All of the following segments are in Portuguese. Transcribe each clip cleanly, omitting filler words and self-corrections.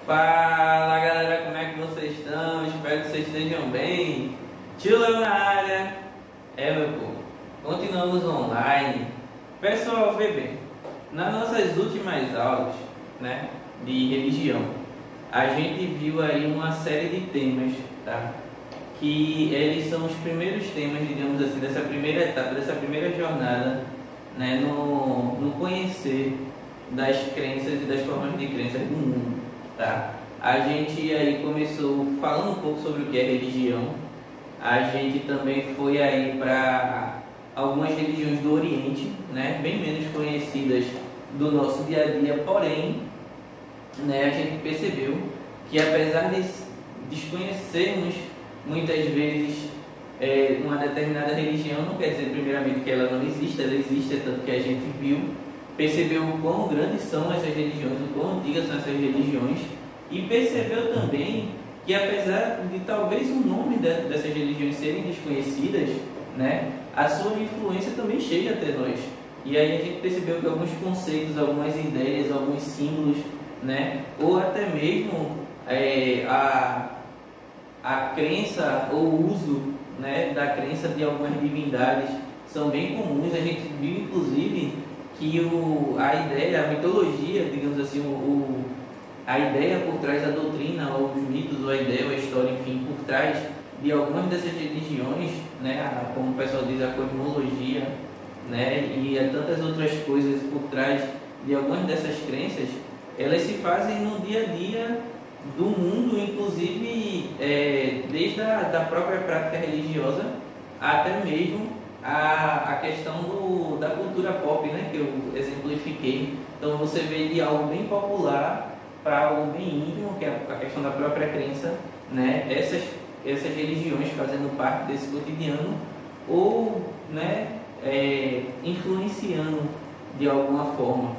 Fala galera, como é que vocês estão? Espero que vocês estejam bem. Tio Léo na área. Meu povo, continuamos online. Pessoal, vê bem, nas nossas últimas aulas, né, de religião, a gente viu aí uma série de temas, tá? Que eles são os primeiros temas, digamos assim, dessa primeira etapa, dessa primeira jornada, né, no conhecer das crenças e das formas de crenças do mundo, tá? A gente aí começou falando um pouco sobre o que é religião. A gente também foi aí para algumas religiões do Oriente, né, bem menos conhecidas do nosso dia a dia, porém, né, a gente percebeu que apesar de desconhecermos muitas vezes uma determinada religião, não quer dizer primeiramente que ela não existe, ela existe, é tanto que a gente percebeu o quão grandes são essas religiões, o quão antigas são essas religiões, e percebeu também que apesar de talvez o nome dessas religiões serem desconhecidas, né, a sua influência também chega até nós. E aí a gente percebeu que alguns conceitos, algumas ideias, alguns símbolos, né, ou até mesmo a crença ou o uso, né, da crença de algumas divindades são bem comuns. A gente viu inclusive que a ideia, a mitologia, digamos assim, a ideia por trás da doutrina, ou os mitos, ou a ideia, ou a história, enfim, por trás de algumas dessas religiões, né, como o pessoal diz, a cosmologia, né, e tantas outras coisas por trás de algumas dessas crenças, elas se fazem no dia a dia do mundo, inclusive desde da própria prática religiosa até mesmo a questão da cultura pop, né, que eu exemplifiquei. Então você vê de algo bem popular para algo bem íntimo, que é a questão da própria crença, né, essas religiões fazendo parte desse cotidiano ou, né, influenciando de alguma forma.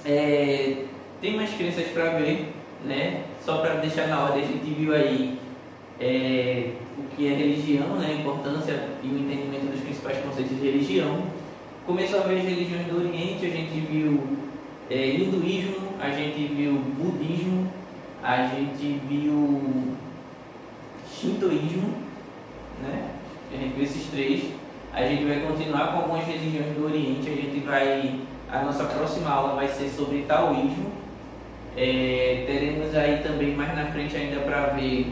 Tem mais crenças para ver, né? Só para deixar na ordem, a gente viu aí o que é religião, né? A importância e o entendimento dos principais conceitos de religião. Começou a ver as religiões do Oriente, a gente viu hinduísmo, a gente viu budismo, a gente viu shintoísmo, né? A gente viu esses três. A gente vai continuar com algumas religiões do Oriente. A nossa próxima aula vai ser sobre taoísmo. Teremos aí também mais na frente ainda para ver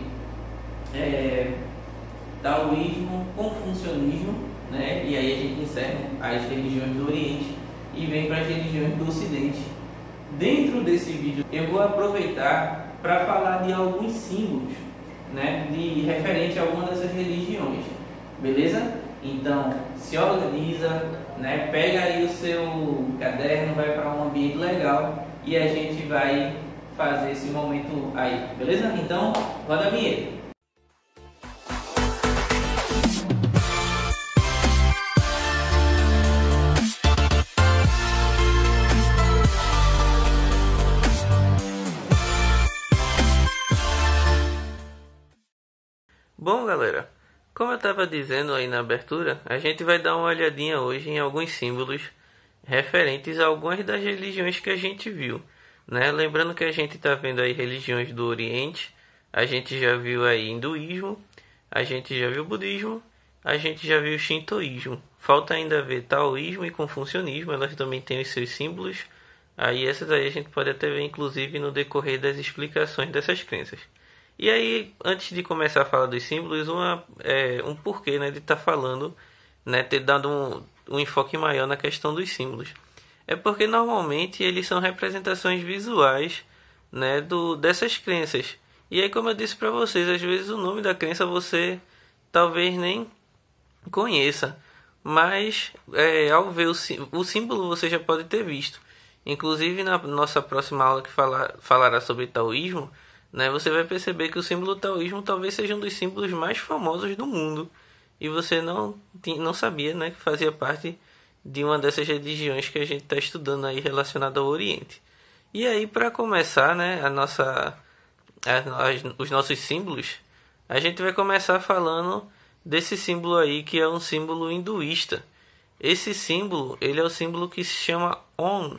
taoísmo, confucionismo, né? E aí a gente encerra as religiões do Oriente e vem para as religiões do Ocidente. Dentro desse vídeo eu vou aproveitar para falar de alguns símbolos, né, referente a alguma dessas religiões, beleza? Então se organiza, né? Pega aí o seu caderno, vai para um ambiente legal e a gente vai fazer esse momento aí, beleza? Então, roda a vinheta. Bom, galera, como eu estava dizendo aí na abertura, a gente vai dar uma olhadinha hoje em alguns símbolos referentes a algumas das religiões que a gente viu, né? Lembrando que a gente está vendo aí religiões do Oriente, a gente já viu aí hinduísmo, a gente já viu budismo, a gente já viu shintoísmo. Falta ainda ver taoísmo e confucionismo, elas também têm os seus símbolos. Aí essas aí a gente pode até ver inclusive no decorrer das explicações dessas crenças. E aí, antes de começar a falar dos símbolos, um porquê, né, de estar falando, né, ter dado um enfoque maior na questão dos símbolos. É porque normalmente eles são representações visuais, né, dessas crenças. E aí, como eu disse para vocês, às vezes o nome da crença você talvez nem conheça, mas ao ver o símbolo você já pode ter visto. Inclusive na nossa próxima aula que falará sobre taoísmo, né, você vai perceber que o símbolo taoísmo talvez seja um dos símbolos mais famosos do mundo. E você não sabia, né, que fazia parte de uma dessas religiões que a gente está estudando aí relacionada ao Oriente. E aí, para começar, né, os nossos símbolos, a gente vai começar falando desse símbolo aí que é um símbolo hinduísta. Esse símbolo, ele é o símbolo que se chama Om,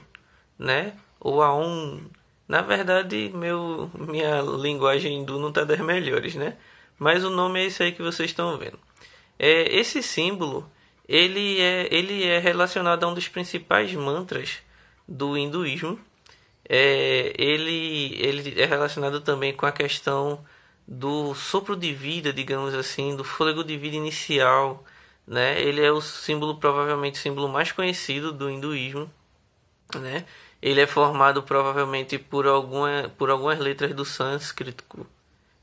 né, ou Aum, Na verdade, minha linguagem hindu não está das melhores, né? Mas o nome é esse aí que vocês estão vendo. Esse símbolo, ele é relacionado a um dos principais mantras do hinduísmo. Ele é relacionado também com a questão do sopro de vida, digamos assim, do fôlego de vida inicial, né? Ele é o símbolo, provavelmente o símbolo mais conhecido do hinduísmo, né? Ele é formado provavelmente por algumas letras do sânscrito,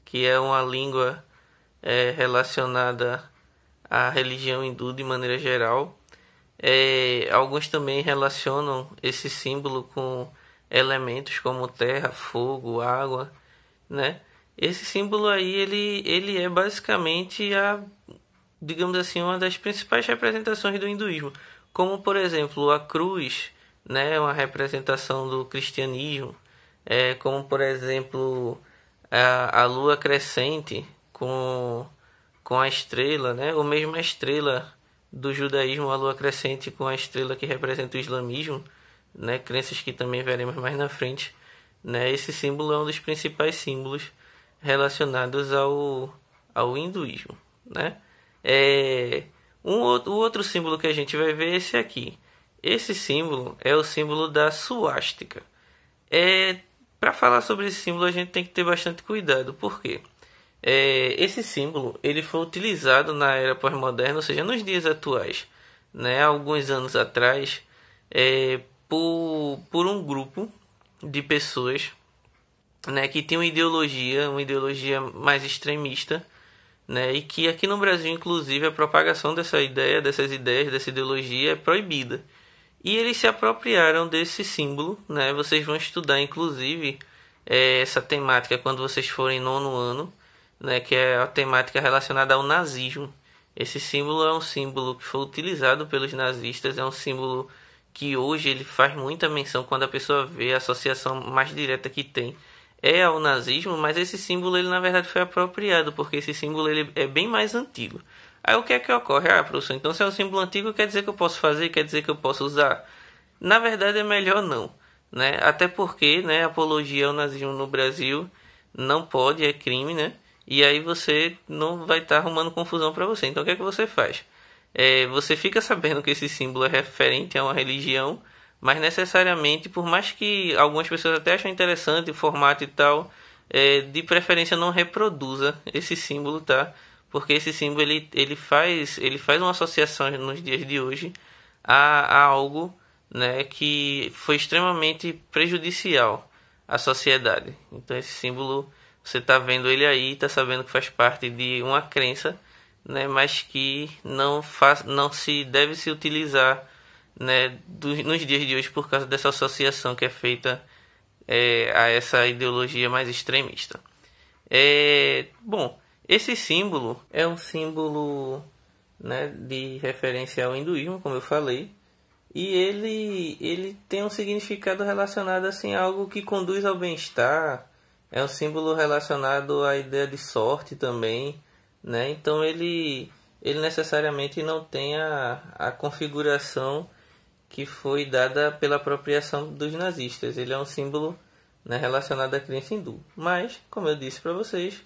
que é uma língua relacionada à religião hindu de maneira geral. Alguns também relacionam esse símbolo com elementos como terra, fogo, água, né? Esse símbolo aí, ele é basicamente digamos assim, uma das principais representações do hinduísmo, como por exemplo a cruz, né, uma representação do cristianismo, como por exemplo a lua crescente com a estrela, né, ou mesmo a estrela do judaísmo, a lua crescente com a estrela que representa o islamismo, né, crenças que também veremos mais na frente, né. Esse símbolo é um dos principais símbolos relacionados ao hinduísmo, né. O outro símbolo que a gente vai ver é esse aqui. Esse símbolo é o símbolo da suástica. Para falar sobre esse símbolo a gente tem que ter bastante cuidado, porque esse símbolo ele foi utilizado na era pós-moderna, ou seja, nos dias atuais, né, alguns anos atrás, por um grupo de pessoas, né, que tem uma ideologia mais extremista, né, e que aqui no Brasil, inclusive, a propagação dessa ideologia é proibida. E eles se apropriaram desse símbolo, né? Vocês vão estudar, inclusive, essa temática quando vocês forem nono ano, né, que é a temática relacionada ao nazismo. Esse símbolo é um símbolo que foi utilizado pelos nazistas, é um símbolo que hoje ele faz muita menção quando a pessoa vê a associação mais direta que tem ao nazismo, mas esse símbolo ele na verdade foi apropriado, porque esse símbolo ele é bem mais antigo. Aí o que é que ocorre? Professor, então se é um símbolo antigo quer dizer que eu posso fazer, quer dizer que eu posso usar? Na verdade é melhor não, né? Até porque, né, apologia ao nazismo no Brasil não pode, é crime, né? E aí você não vai estar arrumando confusão para você. Então o que é que você faz? Você fica sabendo que esse símbolo é referente a uma religião, mas necessariamente, por mais que algumas pessoas até achem interessante o formato e tal, de preferência não reproduza esse símbolo, tá? Porque esse símbolo ele faz uma associação nos dias de hoje a algo, né, que foi extremamente prejudicial à sociedade. Então esse símbolo, você está vendo ele aí, está sabendo que faz parte de uma crença, né, mas que não se deve se utilizar, né, nos dias de hoje por causa dessa associação que é feita a essa ideologia mais extremista. Bom, esse símbolo é um símbolo, né, de referência ao hinduísmo, como eu falei, e ele tem um significado relacionado assim, a algo que conduz ao bem-estar. É um símbolo relacionado à ideia de sorte também, né? Então ele necessariamente não tem a configuração que foi dada pela apropriação dos nazistas. Ele é um símbolo, né, relacionado à crença hindu. Mas, como eu disse para vocês,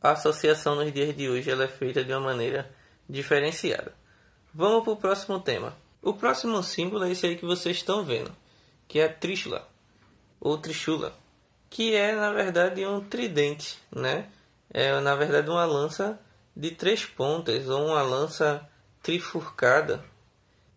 a associação nos dias de hoje ela é feita de uma maneira diferenciada. Vamos para o próximo tema. O próximo símbolo é esse aí que vocês estão vendo, que é a Trishula, ou Trishula, que é, na verdade, um tridente, né? É, na verdade, uma lança de 3 pontas, ou uma lança trifurcada.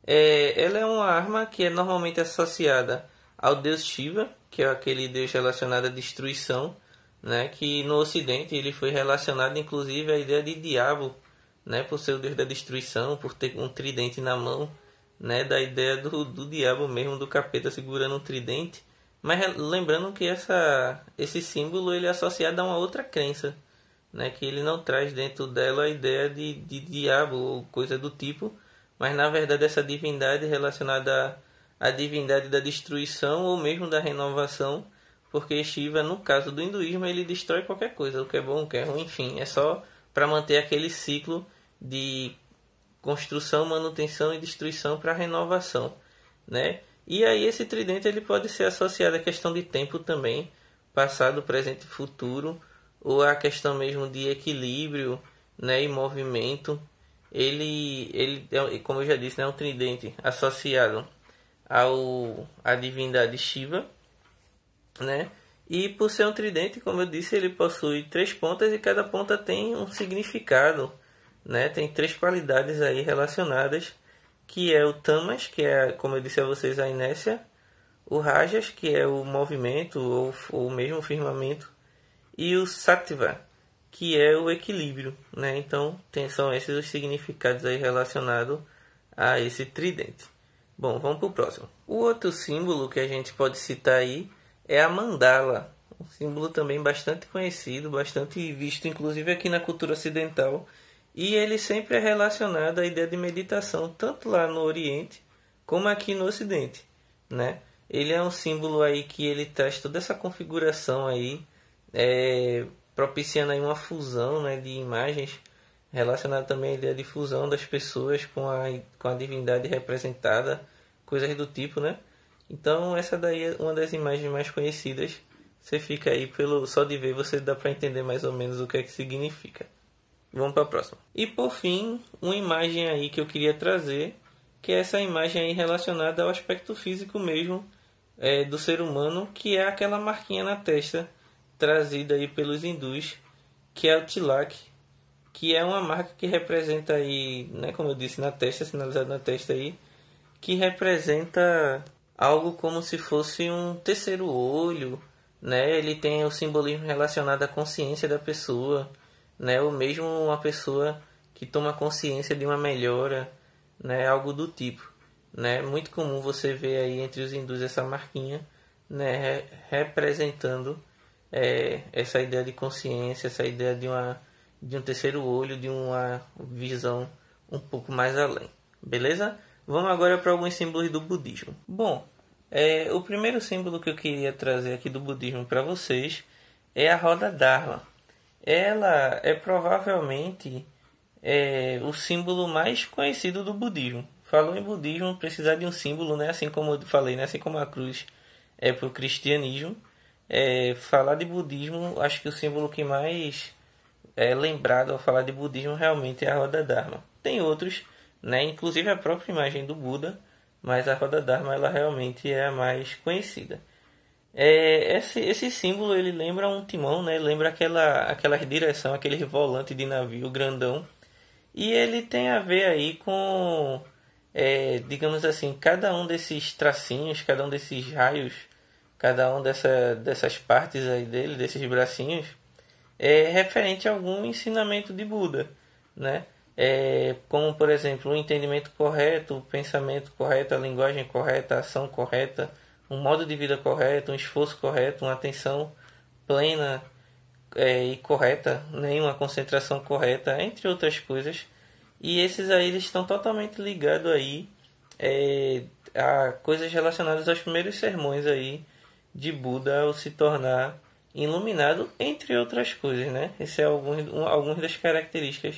Ela é uma arma que é normalmente associada ao deus Shiva, que é aquele deus relacionado à destruição, né? Que no Ocidente ele foi relacionado, inclusive, à ideia de diabo, né? Por ser o deus da destruição, por ter um tridente na mão, né? Da ideia do diabo mesmo, do capeta segurando um tridente. Mas lembrando que esse símbolo ele é associado a uma outra crença, né? Que ele não traz dentro dela a ideia de diabo ou coisa do tipo, mas na verdade essa divindade relacionada à divindade da destruição ou mesmo da renovação, porque Shiva, no caso do hinduísmo, ele destrói qualquer coisa, o que é bom, o que é ruim, enfim, é só para manter aquele ciclo de construção, manutenção e destruição para renovação, né? E aí esse tridente ele pode ser associado à questão de tempo também, passado, presente e futuro, ou à questão mesmo de equilíbrio, né, e movimento. Ele como eu já disse, né, é um tridente associado à divindade Shiva, né? E por ser um tridente, como eu disse, ele possui 3 pontas e cada ponta tem um significado, né? Tem 3 qualidades aí relacionadas, que é o Tamas, que é, como eu disse a vocês, a inércia, o Rajas, que é o movimento ou mesmo o firmamento, e o Sattva, que é o equilíbrio, né? Então, são esses os significados aí relacionados a esse tridente. Bom, vamos para o próximo. O outro símbolo que a gente pode citar aí é a mandala, um símbolo também bastante conhecido, bastante visto, inclusive aqui na cultura ocidental, e ele sempre é relacionado à ideia de meditação, tanto lá no Oriente como aqui no Ocidente, né? Ele é um símbolo aí que ele traz toda essa configuração aí, propiciando aí uma fusão, né, de imagens, relacionada também à ideia de fusão das pessoas com a divindade representada, coisas do tipo, né? Então essa daí é uma das imagens mais conhecidas. Você fica aí só de ver você dá para entender mais ou menos o que é que significa. Vamos para a próxima. E por fim, uma imagem aí que eu queria trazer, que é essa imagem aí relacionada ao aspecto físico mesmo do ser humano, que é aquela marquinha na testa trazida aí pelos hindus, que é o tilak, que é uma marca que representa aí, né, como eu disse, na testa, sinalizado na testa aí, que representa algo como se fosse um terceiro olho, né? Ele tem o simbolismo relacionado à consciência da pessoa, né? Ou mesmo uma pessoa que toma consciência de uma melhora, né? Algo do tipo, né? Muito comum você ver aí entre os hindus essa marquinha, né? Representando essa ideia de consciência, essa ideia de um terceiro olho, de uma visão um pouco mais além. Beleza? Vamos agora para alguns símbolos do budismo. Bom, o primeiro símbolo que eu queria trazer aqui do budismo para vocês é a roda Dharma. Ela é provavelmente o símbolo mais conhecido do budismo. Falou em budismo, precisar de um símbolo, né? Assim como eu falei, né? Assim como a cruz é para o cristianismo. Falar de budismo, acho que o símbolo que mais é lembrado ao falar de budismo realmente é a roda Dharma. Tem outros, né? Inclusive a própria imagem do Buda, mas a roda Dharma ela realmente é a mais conhecida. Esse símbolo ele lembra um timão, né? Lembra aquela direção, aquele volante de navio grandão, e ele tem a ver aí com, digamos assim, cada um desses tracinhos, cada um desses raios, cada um dessas partes aí dele, desses bracinhos, é referente a algum ensinamento de Buda, né? Como, por exemplo, o entendimento correto, o pensamento correto, a linguagem correta, a ação correta, um modo de vida correto, um esforço correto, uma atenção plena e correta, né? Uma concentração correta, entre outras coisas. E esses aí eles estão totalmente ligados aí, a coisas relacionadas aos primeiros sermões aí de Buda ao se tornar iluminado, entre outras coisas, né? Esse é algumas das características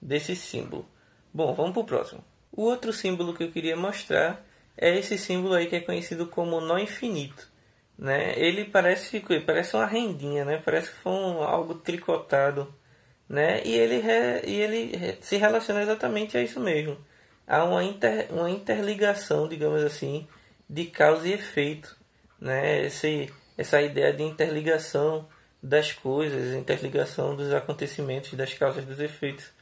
desse símbolo. Bom, vamos para o próximo. O outro símbolo que eu queria mostrar é esse símbolo aí que é conhecido como nó infinito, né? Ele parece uma rendinha, né? Parece que foi algo tricotado, né? E ele se relaciona exatamente a isso mesmo. Há uma interligação, digamos assim, de causa e efeito, né? Essa ideia de interligação das coisas, interligação dos acontecimentos, das causas, dos efeitos.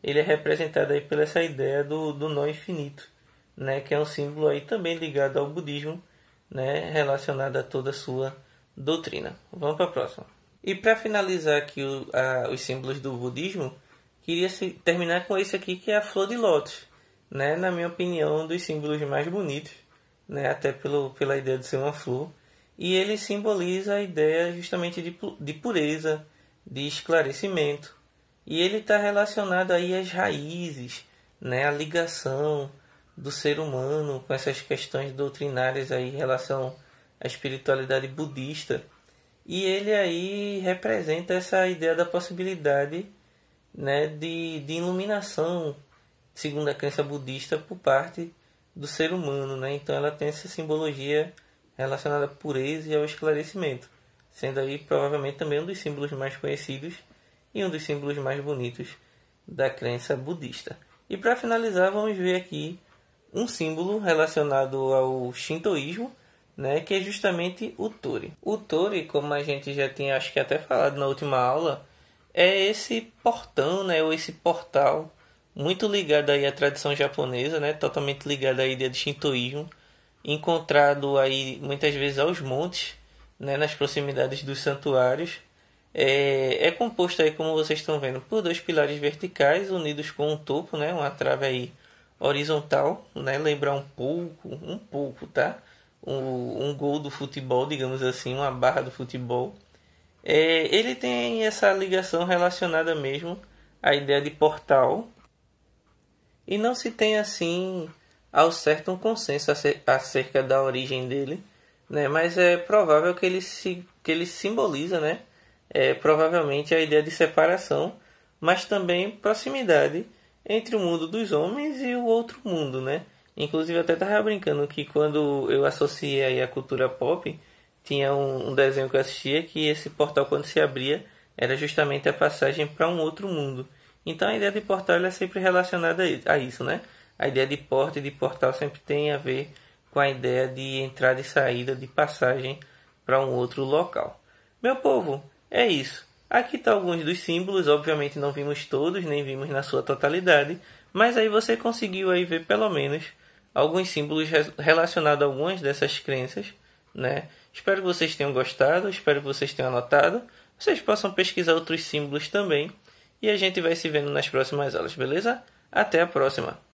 Ele é representado aí pela essa ideia do nó infinito, né? Que é um símbolo aí também ligado ao budismo, né? Relacionado a toda a sua doutrina. Vamos para a próxima. E para finalizar aqui os símbolos do budismo, queria terminar com esse aqui que é a flor de lótus, né? Na minha opinião, um dos símbolos mais bonitos, né? Até pela ideia de ser uma flor. E ele simboliza a ideia justamente de pureza, de esclarecimento. E ele está relacionado aí às raízes, né? A ligação do ser humano com essas questões doutrinárias aí em relação à espiritualidade budista. E ele aí representa essa ideia da possibilidade, né? de iluminação, segundo a crença budista, por parte do ser humano, né? Então ela tem essa simbologia relacionada à pureza e ao esclarecimento, sendo aí provavelmente também um dos símbolos mais conhecidos e um dos símbolos mais bonitos da crença budista. E para finalizar, vamos ver aqui um símbolo relacionado ao shintoísmo, né, que é justamente o Tori. O Tori, como a gente já tinha acho que até falado na última aula, é esse portão, né, ou esse portal muito ligado aí à tradição japonesa, né, totalmente ligado à ideia de shintoísmo, encontrado aí muitas vezes aos montes, né, nas proximidades dos santuários. É composto aí, como vocês estão vendo, por dois pilares verticais unidos com um topo, né, uma trave aí horizontal, né, lembrar um pouco, tá? Um gol do futebol, digamos assim, uma barra do futebol. Ele tem essa ligação relacionada mesmo à ideia de portal, e não se tem assim ao certo um consenso acerca da origem dele, né? Mas é provável que ele simboliza, né? Provavelmente a ideia de separação, mas também proximidade entre o mundo dos homens e o outro mundo, né? Inclusive até estava brincando que quando eu associei aí a cultura pop, tinha um desenho que eu assistia que esse portal, quando se abria, era justamente a passagem para um outro mundo. Então a ideia de portal é sempre relacionada a isso, né? A ideia de porta e de portal sempre tem a ver com a ideia de entrada e saída, de passagem para um outro local. Meu povo, é isso. Aqui estão alguns dos símbolos, obviamente não vimos todos, nem vimos na sua totalidade, mas aí você conseguiu aí ver pelo menos alguns símbolos relacionados a algumas dessas crenças, né? Espero que vocês tenham gostado, espero que vocês tenham anotado. Vocês possam pesquisar outros símbolos também. E a gente vai se vendo nas próximas aulas, beleza? Até a próxima!